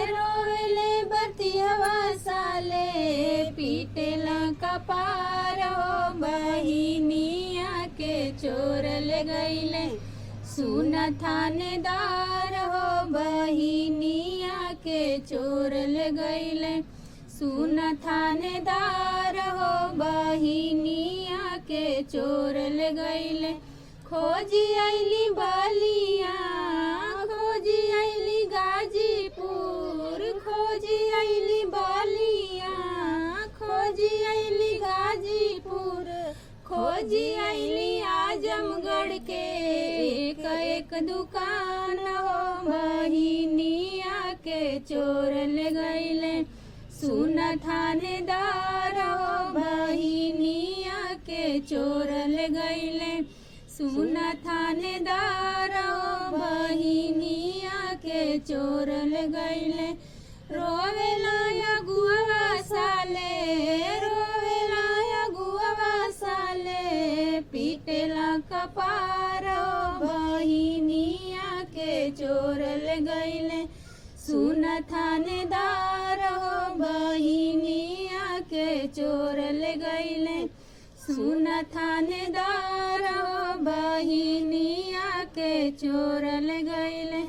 रोवेले बरतिहवा साले पीटेला कपार हो बहिनिया के चोरल गईले सुन थानेदार हो बहिनिया के चोरल गईले सुन थानेदार हो बहिनिया के चोरल गईले खोजी आईली बलिया खोजी आईली गाजीपुर खोजी आईली बलिया खोजी आईली गाजीपुर खोजी आईली आजमगढ़ के एक दुकान हो बहिनिया के चोरल गईले सुन थानेदार हो बहिनिया के चोरल गईले सुन थानेदार हो बहिनिया के चोरल गईले रोवेला या गुआ साले रोवेला या गुआ साले पीटेला कपार हो बहिनिया के चोरल गईले सुन थानेदार हो बहिनिया के चोरल गईले सुन थानेदार हो बहिनिया के चोरल गईले।